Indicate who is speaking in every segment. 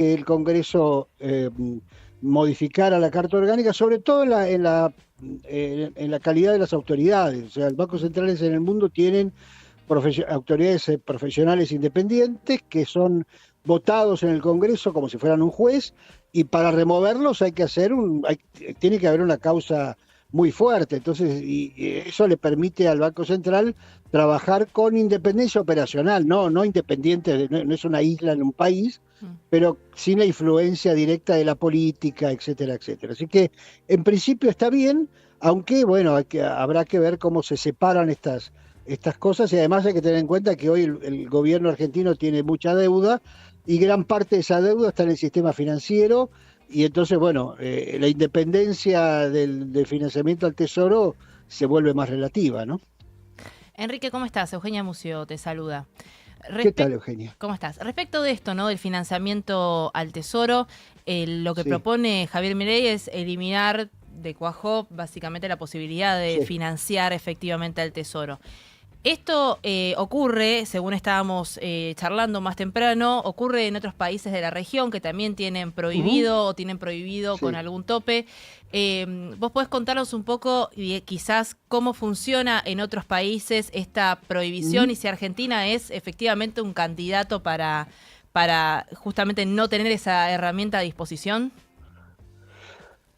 Speaker 1: que el Congreso modificara la Carta Orgánica, sobre todo en la calidad de las autoridades. O sea, los bancos centrales en el mundo tienen autoridades profesionales independientes que son votados en el Congreso como si fueran un juez, y para removerlos tiene que haber una causa muy fuerte. Entonces, y eso le permite al Banco Central trabajar con independencia operacional, no independiente, no es una isla en un país, pero sin la influencia directa de la política, etcétera, etcétera. Así que en principio está bien, aunque bueno, habrá que ver cómo se separan estas cosas, y además hay que tener en cuenta que hoy el gobierno argentino tiene mucha deuda y gran parte de esa deuda está en el sistema financiero, y entonces, bueno, la independencia del financiamiento al Tesoro se vuelve más relativa, ¿no?
Speaker 2: Enrique, ¿cómo estás? Eugenia Mucio te saluda.
Speaker 1: ¿Qué
Speaker 2: Respec-
Speaker 1: tal, Eugenia?
Speaker 2: ¿Cómo estás? Respecto de esto, ¿no? Del financiamiento al Tesoro, lo que
Speaker 1: Sí,
Speaker 2: propone Javier Milei es eliminar de cuajo básicamente la posibilidad de
Speaker 1: sí.
Speaker 2: financiar efectivamente al Tesoro. Esto ocurre, según estábamos charlando más temprano, ocurre en otros países de la región que también tienen
Speaker 1: Ujú.
Speaker 2: prohibido o tienen prohibido con
Speaker 1: Sí.
Speaker 2: algún tope. ¿Vos podés contarnos un poco y quizás cómo funciona en otros países esta prohibición
Speaker 1: Ujú.
Speaker 2: y si Argentina es efectivamente un candidato para justamente no tener esa herramienta a disposición?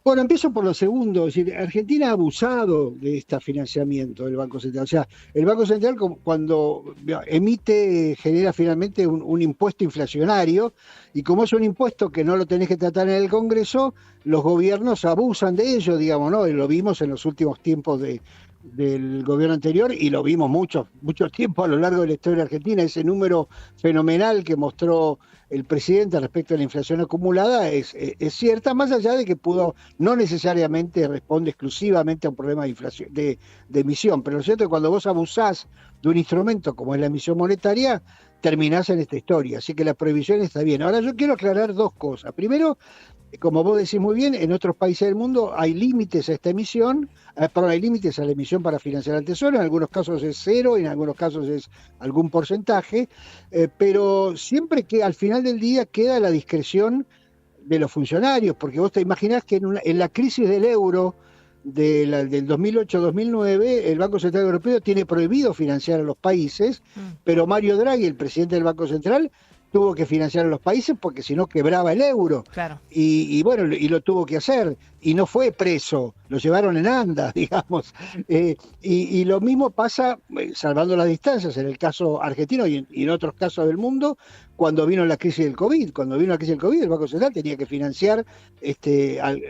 Speaker 1: Bueno, empiezo por lo segundo. Es decir, Argentina ha abusado de este financiamiento del Banco Central. O sea, el Banco Central cuando emite, genera finalmente un impuesto inflacionario, y como es un impuesto que no lo tenés que tratar en el Congreso, los gobiernos abusan de ello, digamos, ¿no? Y lo vimos en los últimos tiempos del gobierno anterior, y lo vimos mucho tiempo a lo largo de la historia argentina. Ese número fenomenal que mostró el presidente respecto a la inflación acumulada es cierta, más allá de que no necesariamente responde exclusivamente a un problema de inflación, de emisión, pero lo cierto es que cuando vos abusás de un instrumento como es la emisión monetaria, terminás en esta historia. Así que la prohibición está bien. Ahora yo quiero aclarar dos cosas. Primero, como vos decís muy bien, en otros países del mundo hay límites a esta emisión, perdón, hay límites a la emisión para financiar al Tesoro. En algunos casos es cero, en algunos casos es algún porcentaje, pero siempre que al final del día queda la discreción de los funcionarios, porque vos te imaginás que en la crisis del euro del 2008-2009, el Banco Central Europeo tiene prohibido financiar a los países,
Speaker 2: Mm,
Speaker 1: pero Mario Draghi, el presidente del Banco Central, tuvo que financiar a los países porque si no quebraba el euro.
Speaker 2: claro.
Speaker 1: Bueno, y lo tuvo que hacer, y no fue preso, lo llevaron en andas, digamos. Y lo mismo pasa, salvando las distancias, en el caso argentino y en otros casos del mundo, cuando vino la crisis del COVID. Cuando vino la crisis del COVID, el Banco Central tenía que financiar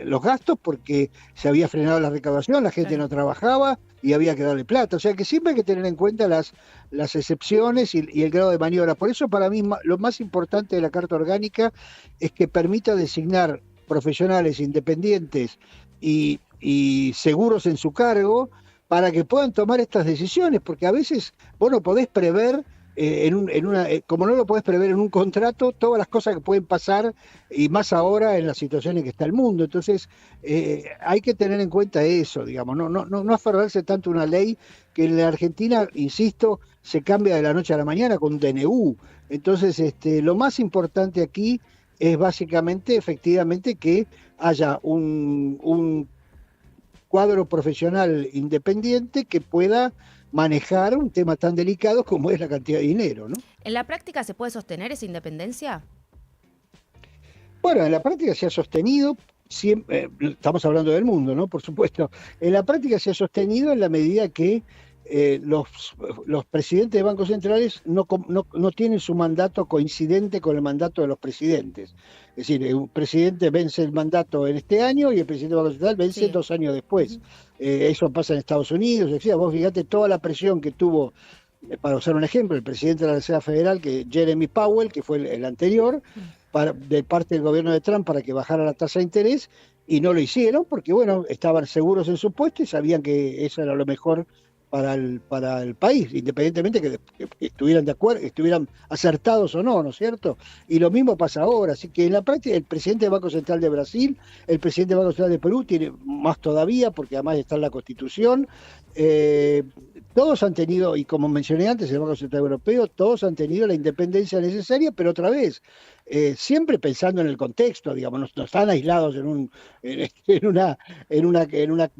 Speaker 1: los gastos porque se había frenado la recaudación, la gente
Speaker 2: Claro.
Speaker 1: no trabajaba y había que darle plata. O sea que siempre hay que tener en cuenta las excepciones y el grado de maniobra. Por eso, para mí, lo más importante de la Carta Orgánica es que permita designar profesionales independientes y seguros en su cargo para que puedan tomar estas decisiones, porque a veces vos no podés prever, como no lo podés prever en un contrato, todas las cosas que pueden pasar, y más ahora en la situación en que está el mundo. Entonces, hay que tener en cuenta eso, digamos, no aferrarse tanto a una ley que en la Argentina, insisto, se cambia de la noche a la mañana con un DNU. Entonces, lo más importante aquí es básicamente, efectivamente, que haya un cuadro profesional independiente que pueda manejar un tema tan delicado como es la cantidad de dinero, ¿no?
Speaker 3: ¿En la práctica se puede sostener esa independencia?
Speaker 1: Bueno, en la práctica se ha sostenido, siempre, estamos hablando del mundo, ¿no? Por supuesto, en la práctica se ha sostenido en la medida que los presidentes de bancos centrales no tienen su mandato coincidente con el mandato de los presidentes. Es decir, un presidente vence el mandato en este año y el presidente del Banco Central vence
Speaker 3: Sí.
Speaker 1: 2 años después.
Speaker 3: Ujú.
Speaker 1: Eso pasa en Estados Unidos. Decía, vos fíjate toda la presión que tuvo, para usar un ejemplo, el presidente de la Reserva Federal, que Jeremy Powell, que fue el anterior,
Speaker 2: Mm.
Speaker 1: de parte del gobierno de Trump para que bajara la tasa de interés, y no lo hicieron porque, bueno, estaban seguros en su puesto y sabían que eso era lo mejor para el país, independientemente que estuvieran de acuerdo, estuvieran acertados o no, ¿no es cierto? Y lo mismo pasa ahora, así que en la práctica el presidente del Banco Central de Brasil, el presidente del Banco Central de Perú tiene más todavía, porque además está en la Constitución, eh, todos han tenido, y como mencioné antes, el Banco Central Europeo, todos han tenido la independencia necesaria, pero otra vez, siempre pensando en el contexto, digamos, no están aislados en una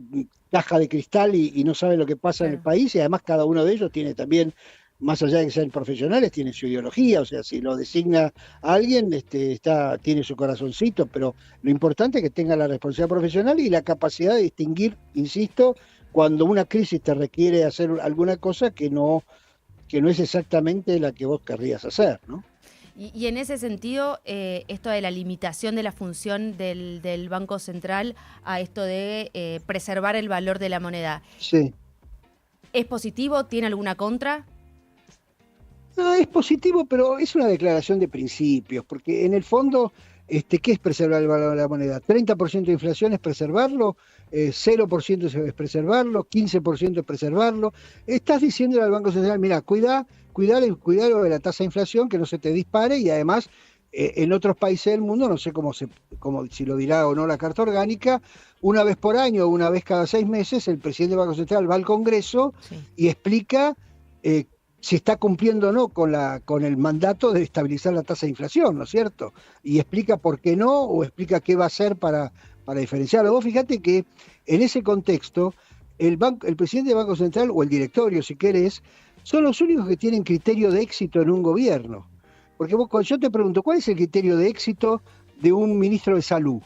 Speaker 1: caja de cristal y no saben lo que pasa en el
Speaker 2: Claro.
Speaker 1: país, y además cada uno de ellos tiene también, más allá de que sean profesionales, tiene su ideología, o sea, si lo designa a alguien, tiene su corazoncito, pero lo importante es que tenga la responsabilidad profesional y la capacidad de distinguir, insisto, cuando una crisis te requiere hacer alguna cosa que no es exactamente la que vos querrías hacer, ¿no?
Speaker 3: Y en ese sentido, esto de la limitación de la función del Banco Central a esto de preservar el valor de la moneda,
Speaker 1: Sí.
Speaker 3: ¿es positivo? ¿Tiene alguna contra?
Speaker 1: No, es positivo, pero es una declaración de principios, porque en el fondo, ¿qué es preservar el valor de la moneda? 30% de inflación es preservarlo, 0% es preservarlo, 15% es preservarlo. Estás diciendo al Banco Central, mira, cuidá lo de la tasa de inflación, que no se te dispare, y además, en otros países del mundo, no sé si lo dirá o no la Carta Orgánica, una vez por año o una vez cada 6 meses, el presidente del Banco Central va al Congreso
Speaker 2: Sí.
Speaker 1: y explica si está cumpliendo o no con el mandato de estabilizar la tasa de inflación, ¿no es cierto? Y explica por qué no, o explica qué va a hacer para diferenciarlo. Vos fíjate que en ese contexto, el presidente del Banco Central, o el directorio, si querés, son los únicos que tienen criterio de éxito en un gobierno. Porque cuando yo te pregunto, ¿cuál es el criterio de éxito de un ministro de salud?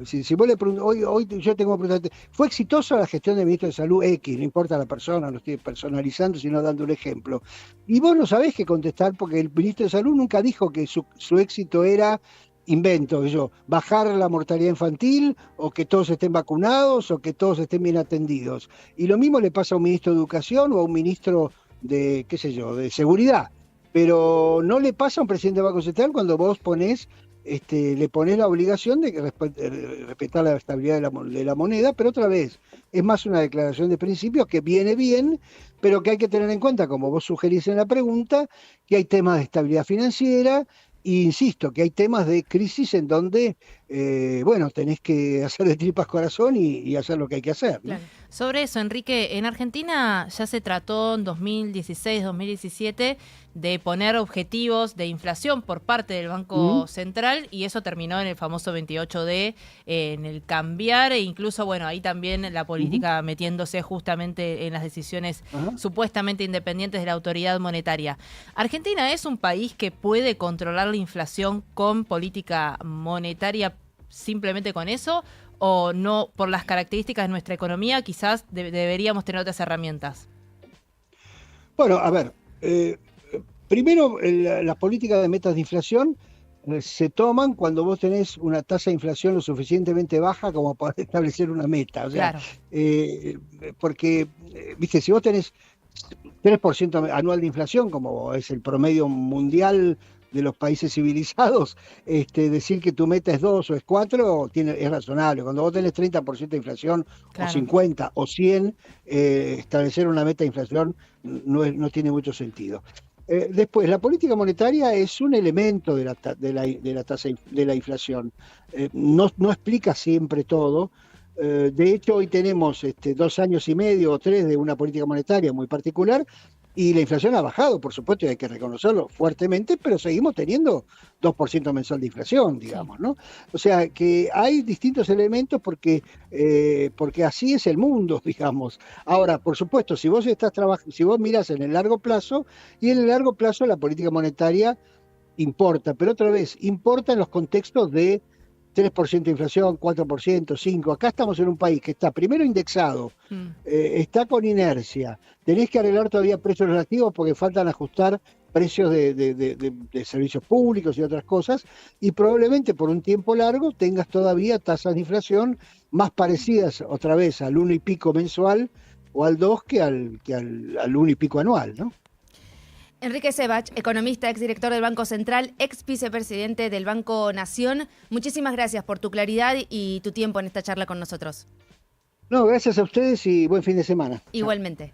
Speaker 1: Si vos le preguntas, hoy yo tengo que preguntarte, ¿fue exitosa la gestión del ministro de Salud X? No importa la persona, no estoy personalizando, sino dando un ejemplo. Y vos no sabés qué contestar porque el ministro de Salud nunca dijo que su éxito era, invento yo, bajar la mortalidad infantil, o que todos estén vacunados, o que todos estén bien atendidos. Y lo mismo le pasa a un ministro de Educación o a un ministro de, qué sé yo, de Seguridad. Pero no le pasa a un presidente del Banco Central cuando vos le pones la obligación de que respetar la estabilidad de la moneda, pero otra vez, es más una declaración de principios que viene bien, pero que hay que tener en cuenta, como vos sugerís en la pregunta, que hay temas de estabilidad financiera, e insisto, que hay temas de crisis en donde, tenés que hacer de tripas corazón y hacer lo que hay que hacer, ¿no?
Speaker 3: Claro.
Speaker 2: Sobre eso, Enrique, en Argentina ya se trató en 2016, 2017 de poner objetivos de inflación por parte del Banco Central y eso terminó en el famoso 28D, en el cambiar e incluso, bueno, ahí también la política metiéndose justamente en las decisiones
Speaker 1: Ajá.
Speaker 2: supuestamente independientes de la autoridad monetaria. ¿Argentina es un país que puede controlar la inflación con política monetaria simplemente con eso? ¿O no, por las características de nuestra economía, quizás deberíamos tener otras herramientas?
Speaker 1: Bueno, a ver, primero las políticas de metas de inflación se toman cuando vos tenés una tasa de inflación lo suficientemente baja como para establecer una meta. O sea,
Speaker 2: Claro,
Speaker 1: porque, viste, si vos tenés 3% anual de inflación, como es el promedio mundial de los países civilizados, decir que tu meta es 2 o es 4 es razonable. Cuando vos tenés 30% de inflación, o
Speaker 2: claro.
Speaker 1: 50 o 100, establecer una meta de inflación no tiene mucho sentido. Después, la política monetaria es un elemento de la tasa de la inflación. No explica siempre todo. De hecho, hoy tenemos 2 años y medio o 3 de una política monetaria muy particular y la inflación ha bajado, por supuesto, y hay que reconocerlo fuertemente, pero seguimos teniendo 2% mensual de inflación, digamos, ¿no? O sea, que hay distintos elementos porque así es el mundo, digamos. Ahora, por supuesto, si vos mirás en el largo plazo, y en el largo plazo la política monetaria importa, pero otra vez, importa en los contextos de 3% de inflación, 4%, 5%. Acá estamos en un país que está primero indexado, está con inercia. Tenés que arreglar todavía precios relativos porque faltan ajustar precios de servicios públicos y otras cosas, y probablemente por un tiempo largo tengas todavía tasas de inflación más parecidas otra vez al 1 y pico mensual o al 2 que al 1 y pico anual, ¿no?
Speaker 3: Enrique Sebach, economista, exdirector del Banco Central, ex vicepresidente del Banco Nación. Muchísimas gracias por tu claridad y tu tiempo en esta charla con nosotros.
Speaker 1: No, gracias a ustedes y buen fin de semana.
Speaker 3: Igualmente.